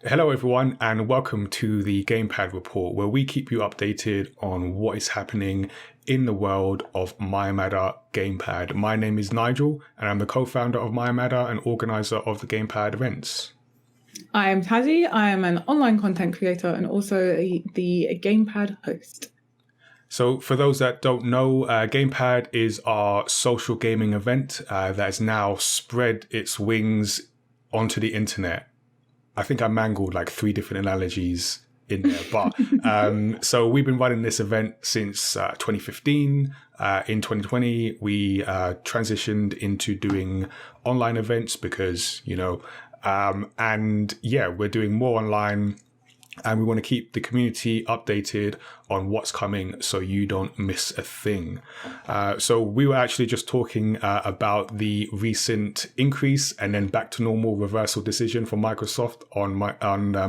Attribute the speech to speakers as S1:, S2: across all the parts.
S1: Hello, everyone, and welcome to the GamePad report, where we keep you updated on what is happening in the world of mayamada GamePad. My name is Nigel, and I'm the co-founder of mayamada and organizer of the GamePad events.
S2: I am Tazziii. I am an online content creator and also the GamePad host.
S1: So for those that don't know, GamePad is our social gaming event that has now spread its wings onto the internet. I think I mangled like 3 different analogies in there, but so we've been running this event since 2015. In 2020, we transitioned into doing online events because, we're doing more online. And we want to keep the community updated on what's coming so you don't miss a thing. So we were actually just talking about the recent increase and then back to normal reversal decision from Microsoft on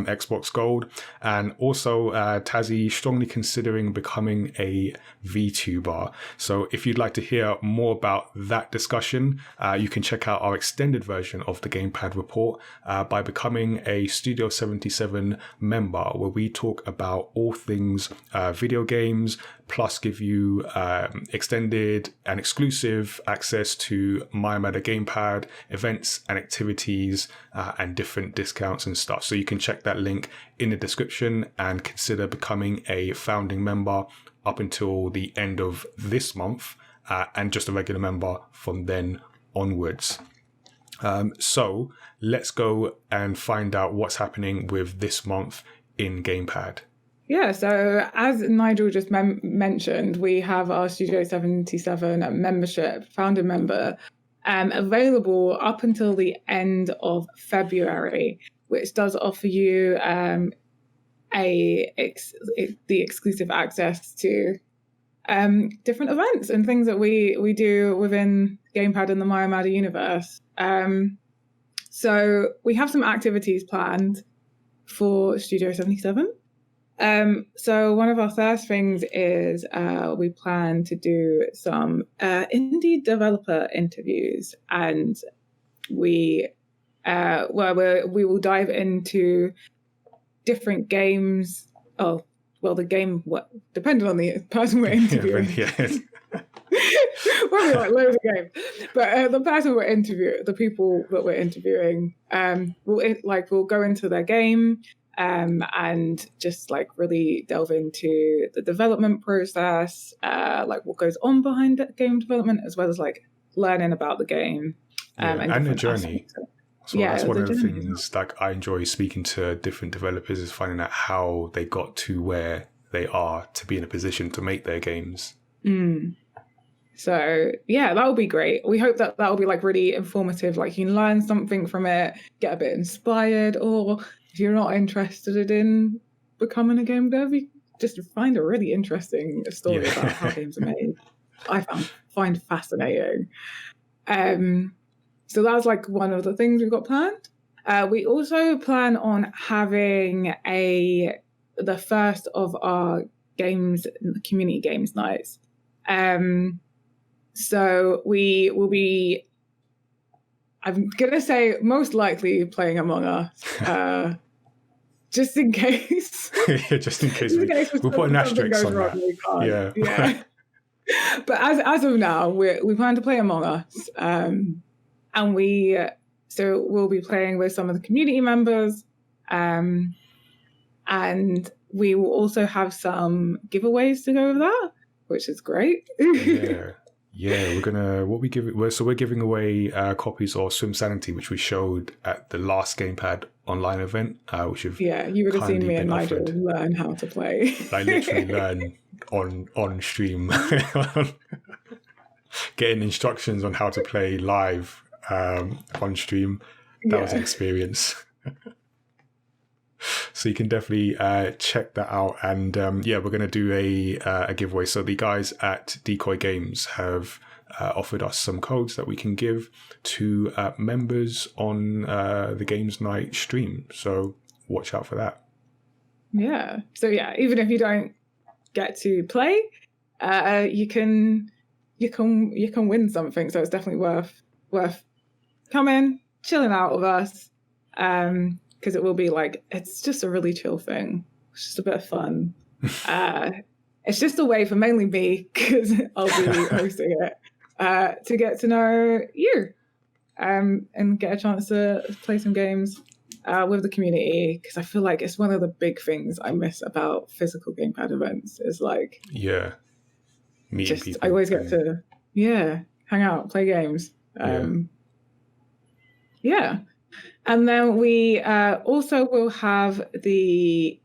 S1: Xbox Gold. And also Tazziii strongly considering becoming a VTuber. So if you'd like to hear more about that discussion, you can check out our extended version of the GamePad report by becoming a Studio77 member, where we talk about all things video games, plus give you extended and exclusive access to mayamada GamePad events and activities and different discounts and stuff. So you can check that link in the description and consider becoming a founding member up until the end of this month and just a regular member from then onwards. So let's go and find out what's happening with this month in GamePad.
S2: Yeah, so as Nigel just mentioned, we have our Studio77 membership, founder member, available up until the end of February, which does offer you the exclusive access to different events and things that we do within GamePad and the mayamada universe. So we have some activities planned for Studio77. So one of our first things is we plan to do some indie developer interviews, and we will dive into different games. Oh, well, the game, depending on the person we're interviewing. Probably like loads of games, but the person we're interviewing, the people that we're interviewing, we'll go into their game and just like really delve into the development process, like what goes on behind game development, as well as like learning about the game
S1: and the journey. So that's one of the
S2: journey.
S1: things like I enjoy speaking to different developers, is finding out how they got to where they are to be in a position to make their games.
S2: So yeah, that will be great. We hope that will be like really informative. Like you can learn something from it, get a bit inspired, or if you're not interested in becoming a game dev, you just find a really interesting story about how games are made. I find fascinating. So that's like one of the things we've got planned. We also plan on having the first of our community games nights. So we will be, I'm going to say most likely playing Among Us, just in case.
S1: Just in case. We'll put an asterisk on that.
S2: Yeah. But as of now, we plan to play Among Us. And we'll be playing with some of the community members. And we will also have some giveaways to go with that, which is great.
S1: Yeah, we're giving away copies of Swim Sanity, which we showed at the last GamePad online event, which have
S2: you would have seen me and Nigel learn how to play.
S1: Like literally learn on stream, getting instructions on how to play live on stream. That was an experience. So you can definitely check that out. And we're going to do a giveaway. So the guys at Decoy Games have offered us some codes that we can give to members on the Games Night stream. So watch out for that.
S2: Yeah. So yeah, even if you don't get to play, you can win something. So it's definitely worth coming, chilling out with us. because it will be like, it's just a really chill thing. It's just a bit of fun. It's just a way for mainly me, because I'll be hosting it, to get to know you, and get a chance to play some games with the community, because I feel like it's one of the big things I miss about physical gamepad events is like,
S1: meeting people.
S2: I always get to hang out, play games. And then we also will have the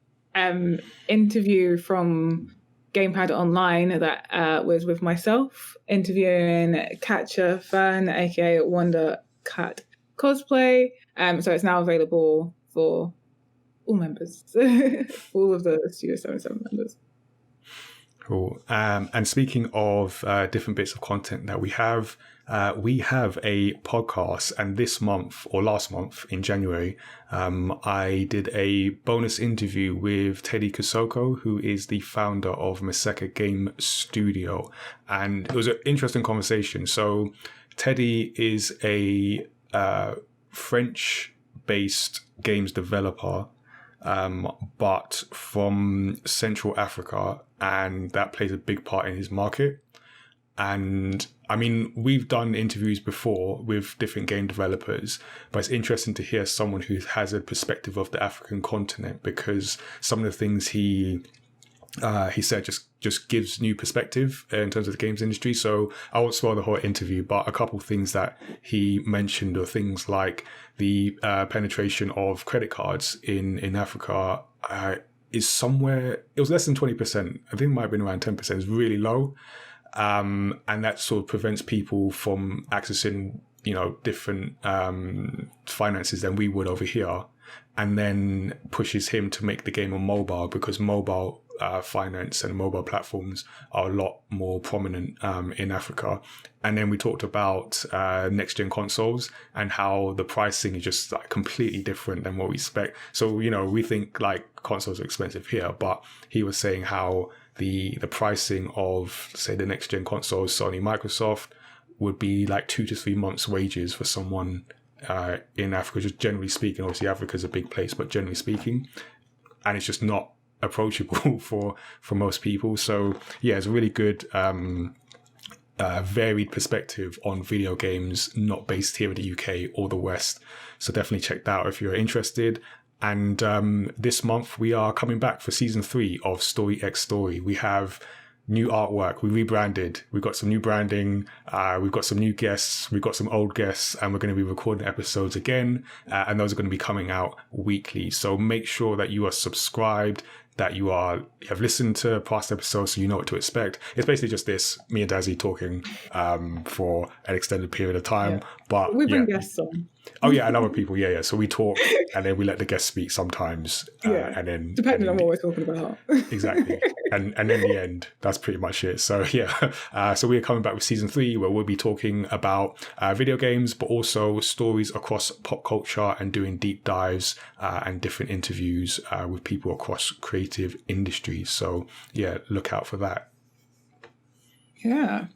S2: interview from GamePad Online that was with myself, interviewing Katja Fern, aka Wonder Cat Cosplay. So it's now available for all members, all of the Studio77 members.
S1: Cool. And speaking of different bits of content that we have a podcast, and this month or last month in January, I did a bonus interview with Teddy Kosoko, who is the founder of Maseka Game Studio, and it was an interesting conversation. So Teddy is a French-based games developer, but from Central Africa, and that plays a big part in his market. And I mean, we've done interviews before with different game developers, but it's interesting to hear someone who has a perspective of the African continent, because some of the things he said just gives new perspective in terms of the games industry. So I won't spoil the whole interview, but a couple of things that he mentioned are things like the penetration of credit cards in Africa is somewhere, it was less than 20%. I think it might have been around 10%. It's really low. And that sort of prevents people from accessing, different finances than we would over here, and then pushes him to make the game on mobile, because mobile finance and mobile platforms are a lot more prominent in Africa. And then we talked about next gen consoles and how the pricing is just like completely different than what we expect. So, we think like consoles are expensive here, but he was saying how the pricing of, say, the next gen consoles, Sony, Microsoft, would be like 2 to 3 months' wages for someone in Africa, just generally speaking. Obviously, Africa's a big place, but generally speaking, and it's just not approachable for most people. So yeah, it's a really good varied perspective on video games not based here in the UK or the West. So definitely check that out if you're interested. And this month we are coming back for season 3 of Story X Story. We have new artwork. We rebranded. We've got some new branding. We've got some new guests. We've got some old guests, and we're going to be recording episodes again. And those are going to be coming out weekly. So make sure that you are subscribed, that you have listened to past episodes so you know what to expect. It's basically just this, me and Tazziii talking for an extended period of time. Yeah. But
S2: we bring guests on.
S1: Oh yeah, and other people, yeah. So we talk and then we let the guests speak sometimes. And then
S2: depending on what we're talking about.
S1: Exactly. And in the end, that's pretty much it. So yeah. So we're coming back with season 3, where we'll be talking about video games, but also stories across pop culture, and doing deep dives and different interviews with people across creative industries. So yeah, look out for that.
S2: Yeah.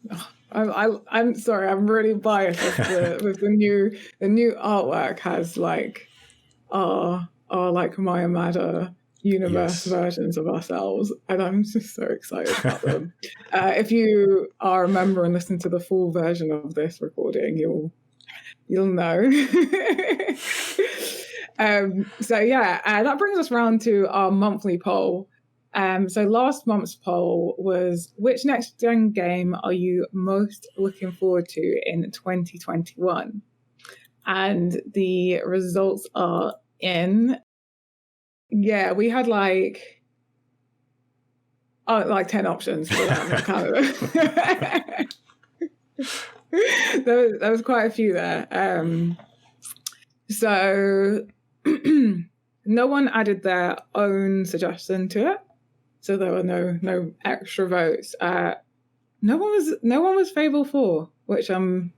S2: I'm sorry, I'm really biased with the new artwork has like our like mayamada universe versions of ourselves, and I'm just so excited about them. If you are a member and listen to the full version of this recording, you'll know. So yeah, that brings us round to our monthly poll. So last month's poll was, which next gen game are you most looking forward to in 2021? And the results are in. Yeah, we had like 10 options for that. There was quite a few there. So no one added their own suggestion to it. So there were no extra votes. No one was Fable 4, which I'm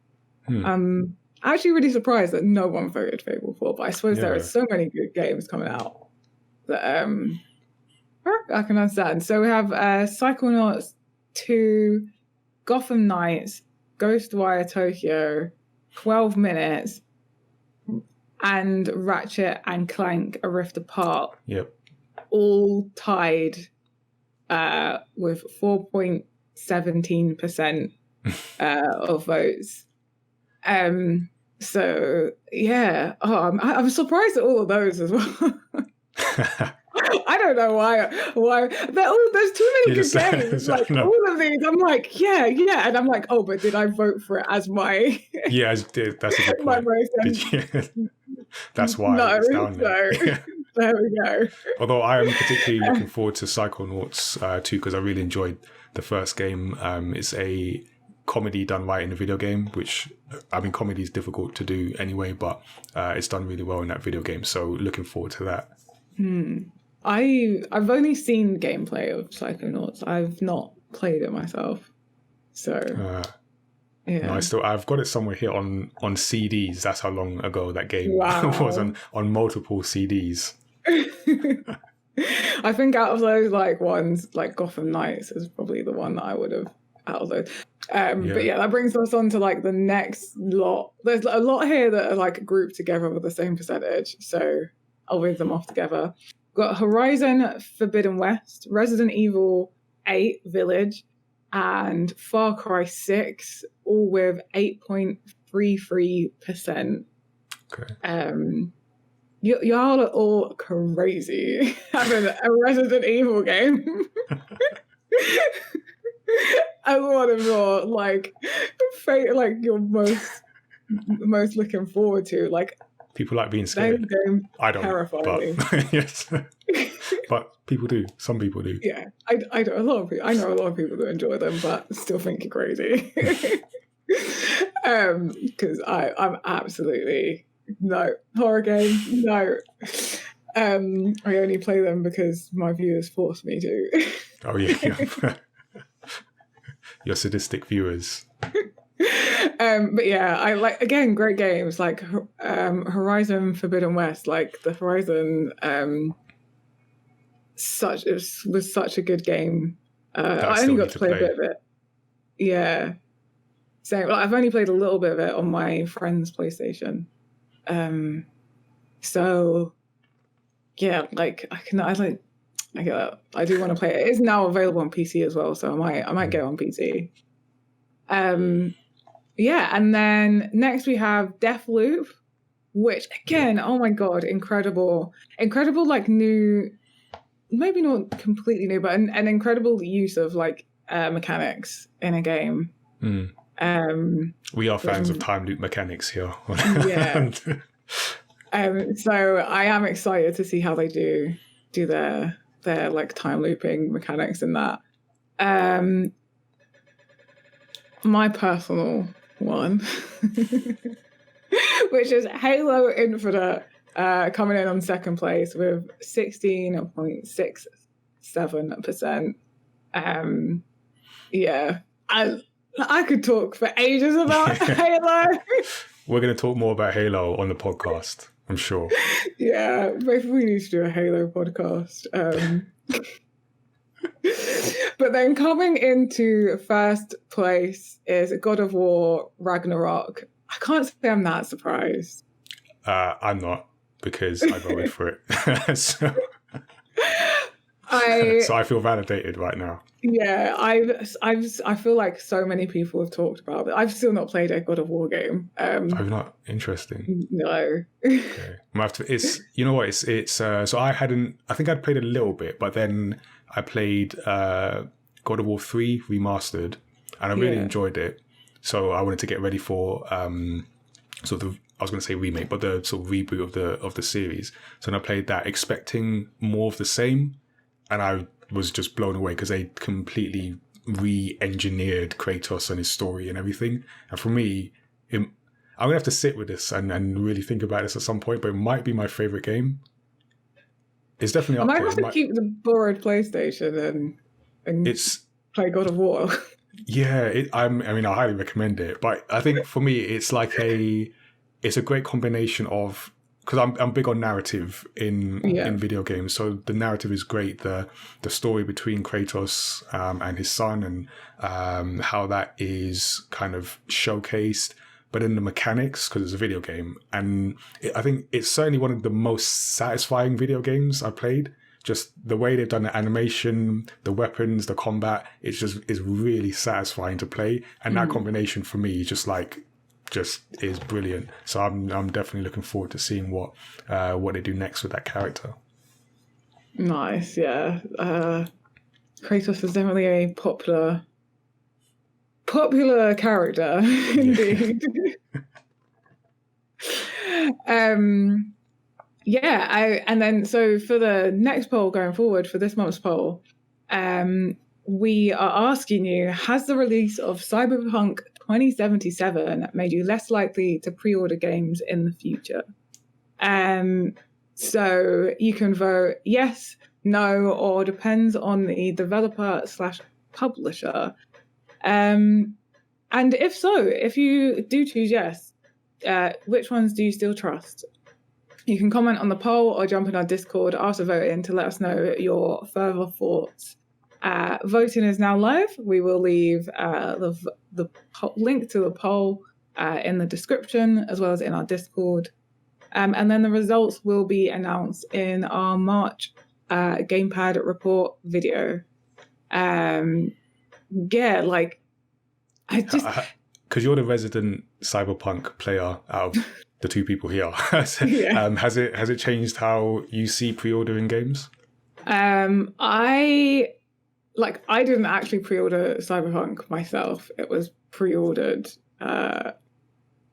S2: actually really surprised that no one voted Fable 4. But I suppose there are so many good games coming out that I can understand. So we have Psychonauts 2, Gotham Knights, Ghostwire Tokyo, 12 Minutes, and Ratchet and Clank: A Rift Apart,
S1: Yep.
S2: all tied with 4.17% of votes. So yeah, I'm surprised at all of those as well. I don't know why. There's too many good games. Like all of these, I'm like, yeah, and I'm like, oh, but did I vote for it as my?
S1: Yeah, that's a good point. That's why
S2: no,
S1: it's down there.
S2: So, there we go.
S1: Although I am particularly looking forward to Psychonauts too, because I really enjoyed the first game. It's a comedy done right in the video game, which, I mean, comedy is difficult to do anyway, but it's done really well in that video game. So looking forward to that.
S2: I've only seen gameplay of Psychonauts. I've not played it myself. So yeah.
S1: No, I've got it somewhere here on CDs. That's how long ago that game was on multiple CDs.
S2: I think out of those ones, like Gotham Knights is probably the one that I would have out of those. But yeah, that brings us on to the next lot. There's a lot here that are grouped together with the same percentage. So I'll read them off together. We've got Horizon Forbidden West, Resident Evil 8 Village, and Far Cry 6, all with 8.33%.
S1: Okay.
S2: Y'all are all crazy having a Resident Evil game as one of your you're most looking forward to.
S1: People like being scared. I don't.
S2: Terrifying.
S1: But, yes. But people do. Some people do.
S2: Yeah, I know a lot of people that enjoy them, but still think you're crazy. Because I'm absolutely no horror game. No. I only play them because my viewers force me to.
S1: Oh yeah. Your sadistic viewers.
S2: But yeah, I again great games like Horizon Forbidden West, the Horizon was such a good game. I only got to play a bit of it. Yeah. So I've only played a little bit of it on my friend's PlayStation. So yeah, I do want to play it. It's now available on PC as well, so I might go on PC. Yeah, and then next we have Deathloop, which again, oh my god, incredible new, maybe not completely new, but an incredible use of mechanics in a game.
S1: We are fans of time loop mechanics here.
S2: Yeah. So I am excited to see how they do their time looping mechanics in that. My personal one, which is Halo Infinite, coming in on second place with 16.67%. Yeah, I could talk for ages about Halo.
S1: We're going to talk more about Halo on the podcast, I'm sure.
S2: Yeah, maybe we need to do a Halo podcast. But then coming into first place is God of War Ragnarok. I can't say I'm that surprised.
S1: I'm not, because I voted for it. So I feel validated right now.
S2: Yeah, I feel like so many people have talked about it. I've still not played a God of War game.
S1: I've not. Interesting.
S2: No.
S1: Okay. It's you know what? It's so I think I'd played a little bit, but then I played God of War 3 Remastered, and I really enjoyed it. So I wanted to get ready for I was going to say remake, but the sort of reboot of the series. So then I played that, expecting more of the same, and I was just blown away because they completely re-engineered Kratos and his story and everything. And for me, I'm gonna have to sit with this and really think about this at some point. But it might be my favorite game. It's definitely up there.
S2: I might have to keep the borrowed PlayStation and play God of War.
S1: Yeah, I highly recommend it. But I think for me, it's it's a great combination of, because I'm big on narrative in video games. So the narrative is great. The story between Kratos and his son, and how that is kind of showcased. but in the mechanics, because it's a video game. And I think it's certainly one of the most satisfying video games I played. Just the way they've done the animation, the weapons, the combat, it's really satisfying to play. And that combination for me just is brilliant. So I'm definitely looking forward to seeing what they do next with that character.
S2: Nice, yeah. Kratos is definitely a popular character, indeed. And then so for the next poll going forward, for this month's poll, we are asking you, has the release of Cyberpunk 2077 made you less likely to pre-order games in the future? So you can vote yes, no, or depends on the developer/publisher. And if so, if you do choose yes, which ones do you still trust? You can comment on the poll or jump in our Discord after voting to let us know your further thoughts. Voting is now live. We will leave the link to the poll in the description as well as in our Discord. And then the results will be announced in our March GamePad report video. I just...
S1: Because you're the resident Cyberpunk player out of the two people here. Has it changed how you see pre-ordering games?
S2: I didn't actually pre-order Cyberpunk myself. It was pre-ordered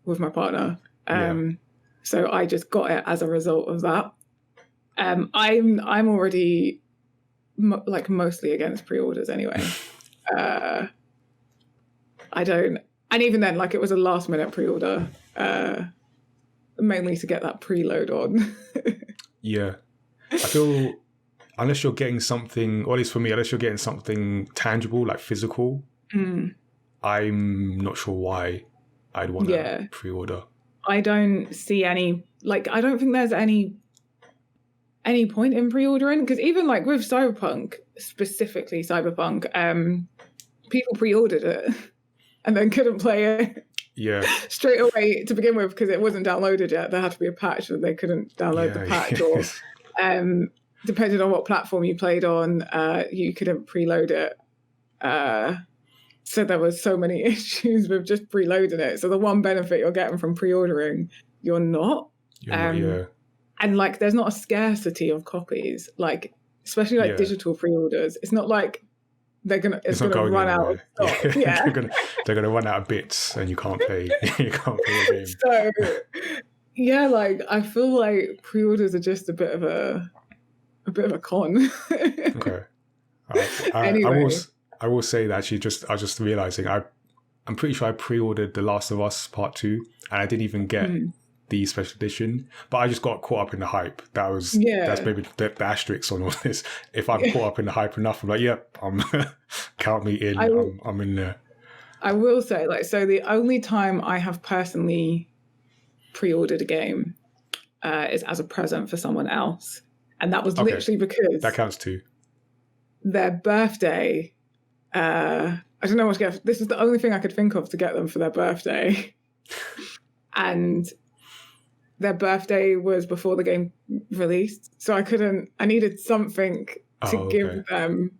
S2: with my partner. So I just got it as a result of that. I'm already mostly against pre-orders anyway. I don't, and even then, it was a last minute pre-order, mainly to get that preload on.
S1: Yeah, I feel unless you're getting something, or at least for me, unless you're getting something tangible, like physical, I'm not sure why I'd want to pre-order.
S2: I don't see any, I don't think there's any point in pre-ordering, because even with Cyberpunk, specifically Cyberpunk, people pre-ordered it and then couldn't play it straight away to begin with because it wasn't downloaded yet. There had to be a patch that they couldn't download the patch, or depending on what platform you played on, you couldn't preload it. So there was so many issues with just preloading it. So the one benefit you're getting from pre-ordering, you're not. And there's not a scarcity of copies, especially digital pre-orders. It's not like it's gonna run out of stock. Yeah.
S1: they're gonna run out of bits and you can't play the game.
S2: So I feel like pre-orders are just a bit of a con.
S1: Okay.
S2: Anyway.
S1: I will say that actually I was just realizing I'm pretty sure I pre-ordered The Last of Us Part 2 and I didn't even get the special edition, but I just got caught up in the hype. That's maybe the asterisk on all this. If I'm caught up in the hype enough, I'm like, I'm count me in. I'm in there.
S2: I will say, so the only time I have personally pre-ordered a game is as a present for someone else, and that was literally because
S1: that counts too.
S2: Their birthday. I don't know what to get. This is the only thing I could think of to get them for their birthday, and their birthday was before the game released, so I needed something to give them.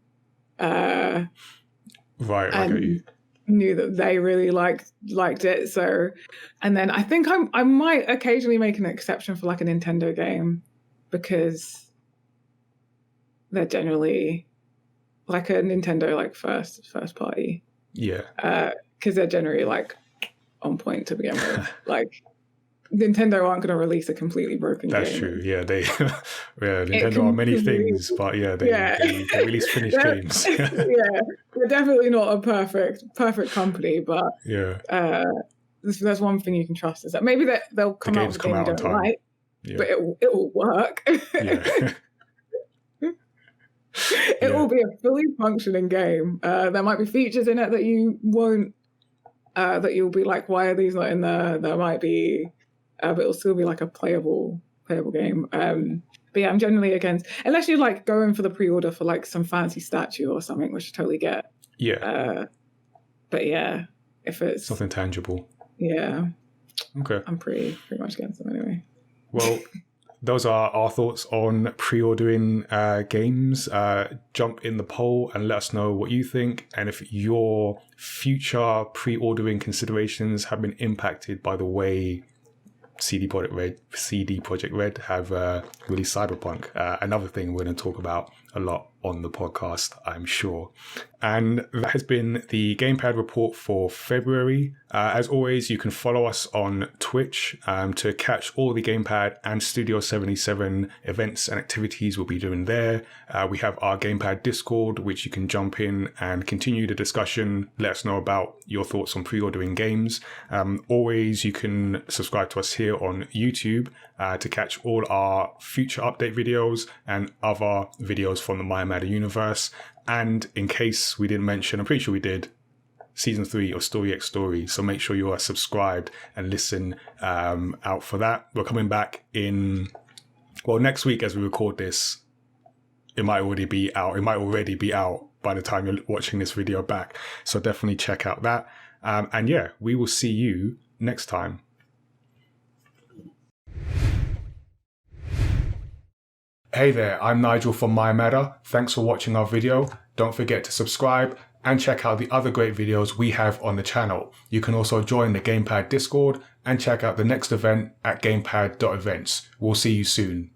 S1: Right, I get you.
S2: Knew that they really liked it, so, and then I think I might occasionally make an exception for a Nintendo game, because they're generally a Nintendo first party.
S1: Yeah.
S2: Because they're generally on point to begin with. Nintendo aren't going to release a completely broken game.
S1: That's true. Yeah, Nintendo are many things, but they release finished games.
S2: They're definitely not a perfect company, but there's one thing you can trust, is that maybe they'll come out with a game you don't like, but it will work. It will be a fully functioning game. There might be features in it that you won't, that you'll be like, why are these not in there? There might be. But it'll still be a playable game. But I'm generally against, unless you're going for the pre-order for some fancy statue or something, which I totally get.
S1: Yeah.
S2: But if it's
S1: something tangible.
S2: Yeah.
S1: Okay.
S2: I'm pretty much against them anyway.
S1: Well, those are our thoughts on pre-ordering games. Jump in the poll and let us know what you think, and if your future pre-ordering considerations have been impacted by the way CD Projekt Red have released Cyberpunk. Another thing we're going to talk about a lot on the podcast, I'm sure. And that has been the GamePad report for February. As always, you can follow us on Twitch to catch all the GamePad and Studio77 events and activities we'll be doing there. We have our GamePad Discord, which you can jump in and continue the discussion. Let us know about your thoughts on pre-ordering games. Always, you can subscribe to us here on YouTube to catch all our future update videos and other videos from the mayamada universe. And in case we didn't mention, I'm pretty sure we did, Season 3 of Story X Story. So make sure you are subscribed and listen out for that. We're coming back next week as we record this. It might already be out. It might already be out by the time you're watching this video back. So definitely check out that. And yeah, we will see you next time. Hey there, I'm Nigel from mayamada. Thanks for watching our video. Don't forget to subscribe and check out the other great videos we have on the channel. You can also join the GamePad Discord and check out the next event at gamepad.events. We'll see you soon.